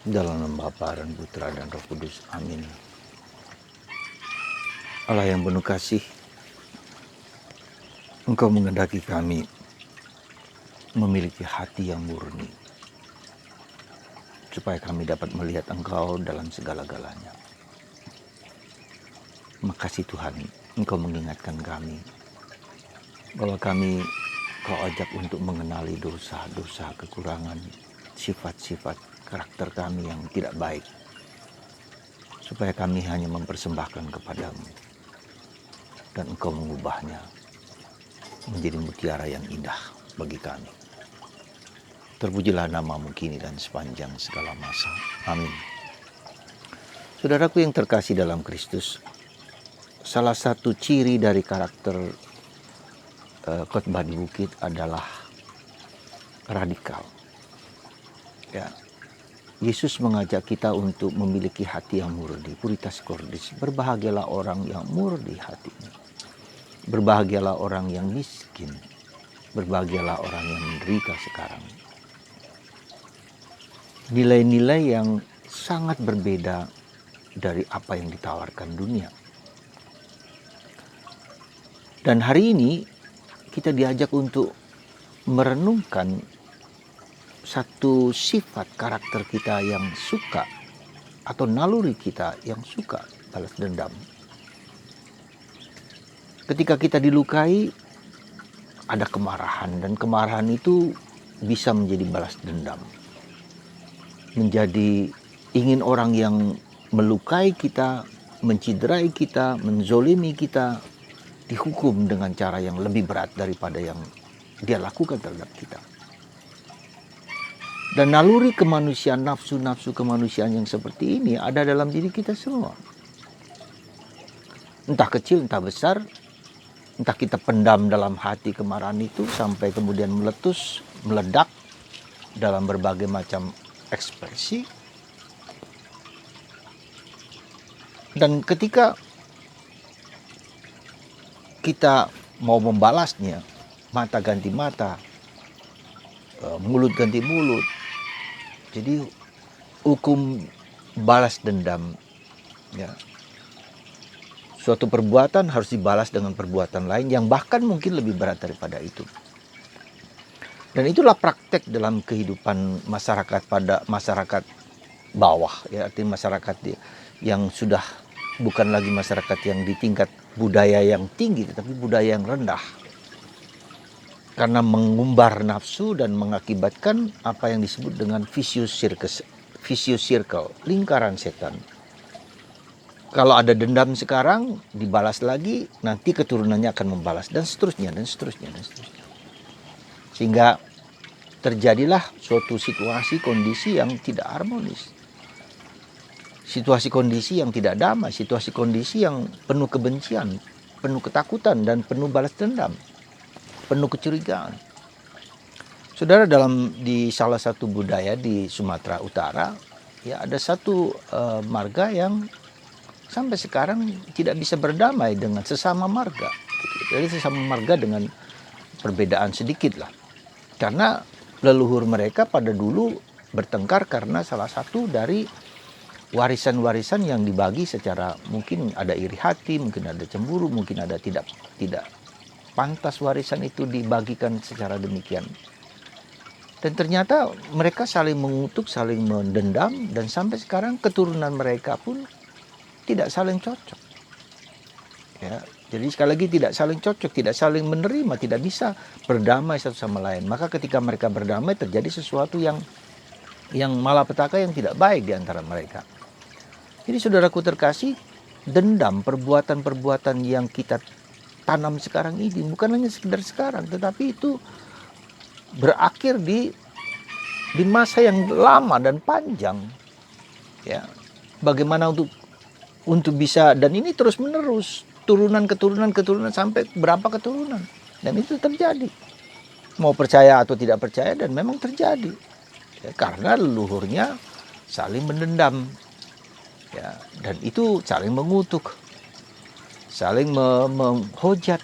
Dalam nama Bapa dan Putra dan Roh Kudus. Amin. Allah yang penuh kasih, Engkau menghendaki kami memiliki hati yang murni, supaya kami dapat melihat Engkau dalam segala-galanya. Makasih Tuhan, Engkau mengingatkan kami bahwa Kau ajak untuk mengenali dosa-dosa, kekurangan, sifat-sifat karakter kami yang tidak baik, supaya kami hanya mempersembahkan kepadamu, dan Engkau mengubahnya menjadi mutiara yang indah bagi kami. Terpujilah namamu kini dan sepanjang segala masa. Amin. Saudaraku yang terkasih dalam Kristus, salah satu ciri dari karakter khotbah di bukit adalah radikal. Ya, Yesus mengajak kita untuk memiliki hati yang murni, puritas cordis. Berbahagialah orang yang murni hatinya. Berbahagialah orang yang miskin. Berbahagialah orang yang menderita sekarang. Nilai-nilai yang sangat berbeda dari apa yang ditawarkan dunia. Dan hari ini kita diajak untuk merenungkan satu sifat karakter kita yang suka, atau naluri kita yang suka balas dendam. Ketika kita dilukai, ada kemarahan, dan kemarahan itu bisa menjadi balas dendam. Menjadi ingin orang yang melukai kita, menciderai kita, menzolimi kita, dihukum dengan cara yang lebih berat daripada yang dia lakukan terhadap kita. Dan naluri kemanusiaan, nafsu-nafsu kemanusiaan yang seperti ini ada dalam diri kita semua. Entah kecil, entah besar, entah kita pendam dalam hati kemarahan itu sampai kemudian meletus, meledak dalam berbagai macam ekspresi. Dan ketika kita mau membalasnya, mata ganti mata, mulut ganti mulut. Jadi hukum balas dendam, ya, suatu perbuatan harus dibalas dengan perbuatan lain yang bahkan mungkin lebih berat daripada itu. Dan itulah praktek dalam kehidupan masyarakat pada masyarakat bawah, ya, artinya masyarakat yang sudah bukan lagi masyarakat yang di tingkat budaya yang tinggi, tetapi budaya yang rendah. Karena mengumbar nafsu dan mengakibatkan apa yang disebut dengan vicious circle, lingkaran setan. Kalau ada dendam sekarang, dibalas lagi, nanti keturunannya akan membalas, dan seterusnya, dan seterusnya, dan seterusnya. Sehingga terjadilah suatu situasi kondisi yang tidak harmonis. Situasi kondisi yang tidak damai, situasi kondisi yang penuh kebencian, penuh ketakutan, dan penuh balas dendam, penuh kecurigaan. Saudara, di salah satu budaya di Sumatera Utara, ya, ada satu marga yang sampai sekarang tidak bisa berdamai dengan sesama marga. Jadi sesama marga dengan perbedaan sedikit lah. Karena leluhur mereka pada dulu bertengkar karena salah satu dari warisan-warisan yang dibagi secara, mungkin ada iri hati, mungkin ada cemburu, mungkin ada tidak pantas warisan itu dibagikan secara demikian. Dan ternyata mereka saling mengutuk, saling mendendam, dan sampai sekarang keturunan mereka pun tidak saling cocok. Ya, jadi sekali lagi tidak saling cocok, tidak saling menerima, tidak bisa berdamai satu sama lain. Maka ketika mereka berdamai terjadi sesuatu yang malapetaka, yang tidak baik di antara mereka. Jadi saudaraku terkasih, dendam, perbuatan-perbuatan yang kita tanam sekarang ini bukan hanya sekedar sekarang, tetapi itu berakhir di masa yang lama dan panjang. Ya, bagaimana untuk bisa, dan ini terus menerus, keturunan sampai berapa keturunan, dan itu terjadi. Mau percaya atau tidak percaya, dan memang terjadi. Ya, karena leluhurnya saling mendendam. Ya, dan itu saling mengutuk, saling menghujat,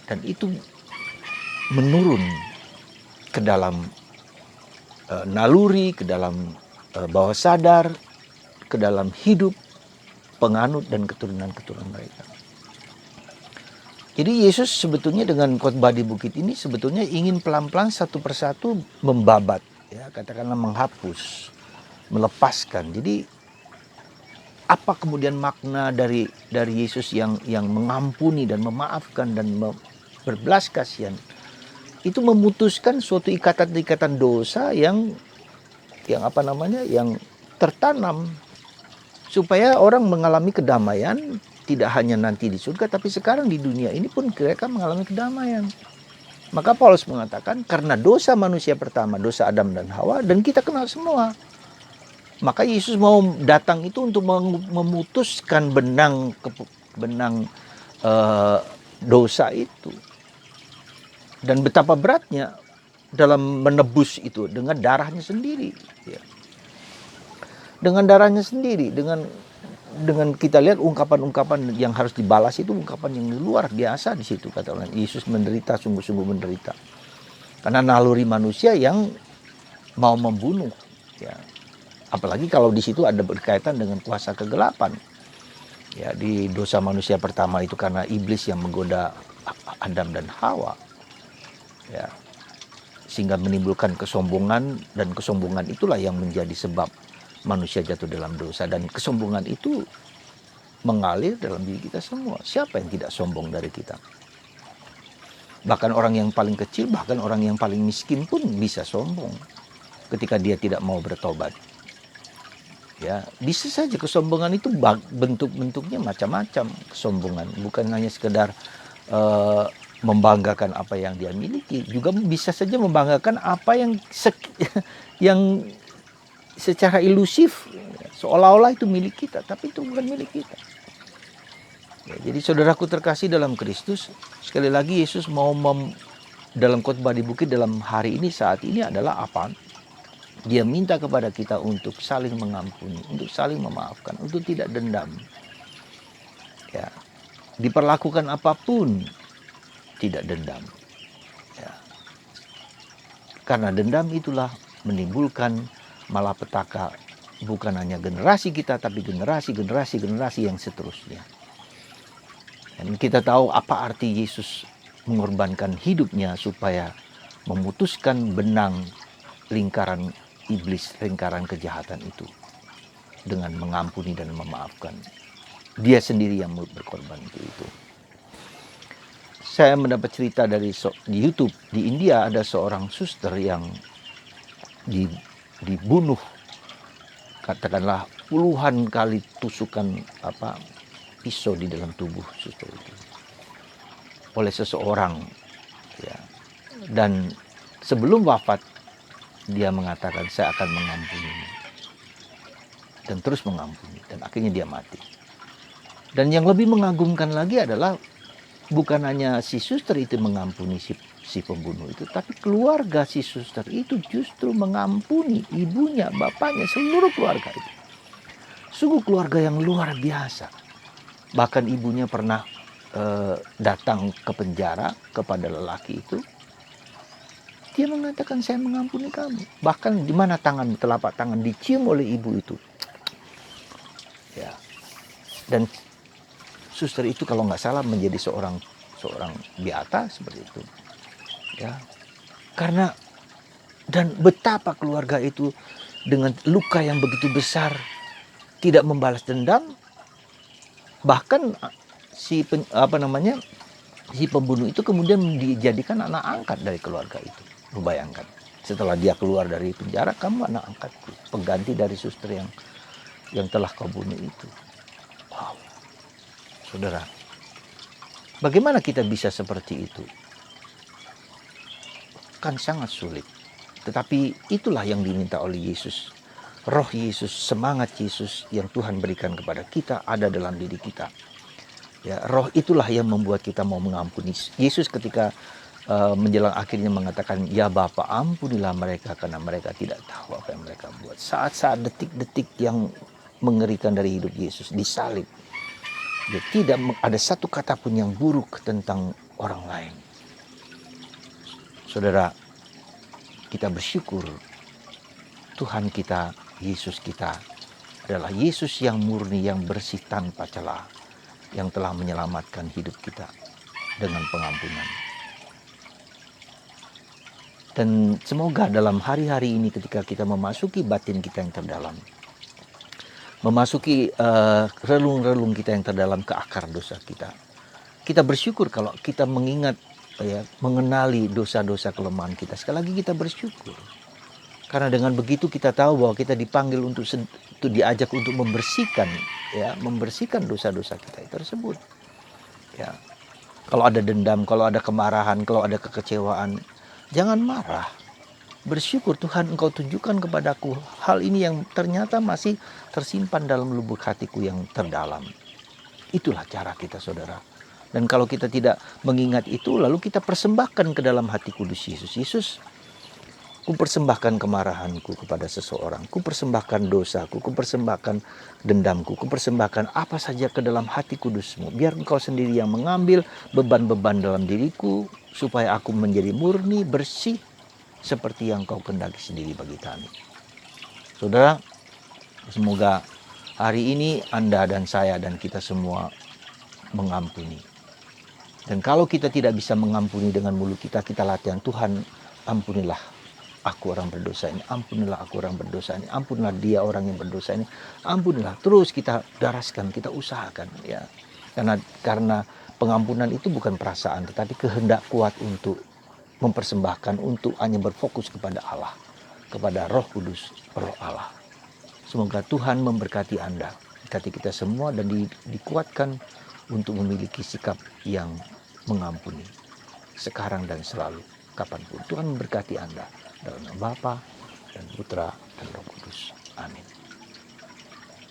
dan itu menurun ke dalam naluri, ke dalam bawah sadar ke dalam hidup penganut dan keturunan-keturunan mereka. Jadi Yesus sebetulnya dengan khotbah di bukit ini sebetulnya ingin pelan-pelan satu persatu membabat, ya, katakanlah menghapus, melepaskan. Jadi apa kemudian makna dari Yesus yang mengampuni dan memaafkan dan berbelas kasihan? Itu memutuskan suatu ikatan-ikatan dosa yang tertanam supaya orang mengalami kedamaian. Tidak hanya nanti di surga, tapi sekarang di dunia ini pun mereka mengalami kedamaian. Maka Paulus mengatakan, karena dosa manusia pertama, dosa Adam dan Hawa, dan kita kenal semua. Maka Yesus mau datang itu untuk memutuskan benang dosa itu. Dan betapa beratnya dalam menebus itu dengan darahnya sendiri. Ya. Dengan darahnya sendiri, dengan kita lihat ungkapan-ungkapan yang harus dibalas itu ungkapan yang luar biasa di situ, kata orang. Yesus menderita, sungguh-sungguh menderita. Karena naluri manusia yang mau membunuh, ya. Apalagi kalau di situ ada berkaitan dengan kuasa kegelapan. Ya, di dosa manusia pertama itu karena iblis yang menggoda Adam dan Hawa. Ya. Sehingga menimbulkan kesombongan, dan kesombongan itulah yang menjadi sebab manusia jatuh dalam dosa, dan kesombongan itu mengalir dalam diri kita semua. Siapa yang tidak sombong dari kita? Bahkan orang yang paling kecil, bahkan orang yang paling miskin pun bisa sombong ketika dia tidak mau bertobat. Ya, bisa saja kesombongan itu bentuk-bentuknya macam-macam. Kesombongan bukan hanya sekedar membanggakan apa yang dia miliki, juga bisa saja membanggakan apa yang yang secara ilusif, seolah-olah itu milik kita, tapi itu bukan milik kita. Ya, jadi saudaraku terkasih dalam Kristus, sekali lagi Yesus mau dalam khotbah di bukit dalam hari ini, saat ini adalah apa? Dia minta kepada kita untuk saling mengampuni, untuk saling memaafkan, untuk tidak dendam. Ya, diperlakukan apapun tidak dendam. Ya. Karena dendam itulah menimbulkan malapetaka, bukan hanya generasi kita, tapi generasi yang seterusnya. Dan kita tahu apa arti Yesus mengorbankan hidupnya supaya memutuskan benang lingkaran iblis, lingkaran kejahatan itu dengan mengampuni dan memaafkan. Dia sendiri yang berkorban untuk itu. Saya mendapat cerita di YouTube, di India ada seorang suster yang dibunuh, katakanlah puluhan kali tusukan pisau di dalam tubuh suster itu oleh seseorang, ya. Dan sebelum wafat dia mengatakan, saya akan mengampuni, dan terus mengampuni, dan akhirnya dia mati. Dan yang lebih mengagumkan lagi adalah bukan hanya si suster itu mengampuni si pembunuh itu, tapi keluarga si suster itu justru mengampuni ibunya, bapaknya, seluruh keluarga itu. Sungguh keluarga yang luar biasa. Bahkan ibunya pernah datang ke penjara kepada lelaki itu. Dia mengatakan, saya mengampuni kamu. Bahkan di mana telapak tangan dicium oleh ibu itu. Ya. Dan suster itu kalau nggak salah menjadi seorang beata seperti itu. Ya. Karena, dan betapa keluarga itu dengan luka yang begitu besar tidak membalas dendam, bahkan si pembunuh itu kemudian dijadikan anak angkat dari keluarga itu. Bayangkan, setelah dia keluar dari penjara, kamu anak angkatku, pengganti dari suster yang telah kau bunuh itu. Wow, saudara, bagaimana kita bisa seperti itu? Kan sangat sulit. Tetapi itulah yang diminta oleh Yesus. Roh Yesus, semangat Yesus yang Tuhan berikan kepada kita ada dalam diri kita. Ya, roh itulah yang membuat kita mau mengampuni. Yesus ketika menjelang akhirnya mengatakan, ya Bapa, ampunilah mereka karena mereka tidak tahu apa yang mereka buat. Saat-saat detik-detik yang mengerikan dari hidup Yesus, disalib. Ya, tidak ada satu kata pun yang buruk tentang orang lain. Saudara, kita bersyukur Tuhan kita Yesus kita adalah Yesus yang murni, yang bersih tanpa celah, yang telah menyelamatkan hidup kita dengan pengampunan. Dan semoga dalam hari-hari ini ketika kita memasuki batin kita yang terdalam, memasuki relung-relung kita yang terdalam ke akar dosa kita, kita bersyukur kalau kita mengingat, mengenali dosa-dosa kelemahan kita. Sekali lagi kita bersyukur. Karena dengan begitu kita tahu bahwa kita dipanggil untuk diajak untuk membersihkan dosa-dosa kita tersebut. Ya. Kalau ada dendam, kalau ada kemarahan, kalau ada kekecewaan, jangan marah. Bersyukur, Tuhan, Engkau tunjukkan kepadaku hal ini yang ternyata masih tersimpan dalam lubuk hatiku yang terdalam. Itulah cara kita, saudara. Dan kalau kita tidak mengingat itu, lalu kita persembahkan ke dalam hati kudus Yesus. Yesus, ku persembahkan kemarahanku kepada seseorang, ku persembahkan dosaku, ku persembahkan dendamku, ku persembahkan apa saja ke dalam hati kudusmu. Biar Engkau sendiri yang mengambil beban-beban dalam diriku, supaya aku menjadi murni, bersih, seperti yang Kau kehendaki sendiri bagi kami. Saudara, semoga hari ini Anda dan saya dan kita semua mengampuni. Dan kalau kita tidak bisa mengampuni dengan mulut kita, kita latihan, Tuhan, ampunilah aku orang berdosa ini, ampunilah aku orang berdosa ini, ampunilah dia orang yang berdosa ini, ampunilah. Terus kita daraskan, kita usahakan, ya. Karena pengampunan itu bukan perasaan, tetapi kehendak kuat untuk mempersembahkan, untuk hanya berfokus kepada Allah, kepada Roh Kudus, Roh Allah. Semoga Tuhan memberkati Anda, berkati kita semua, dan dikuatkan untuk memiliki sikap yang mengampuni sekarang dan selalu, kapanpun. Tuhan memberkati Anda dalam nama Bapa dan Putra dan Roh Kudus. Amin.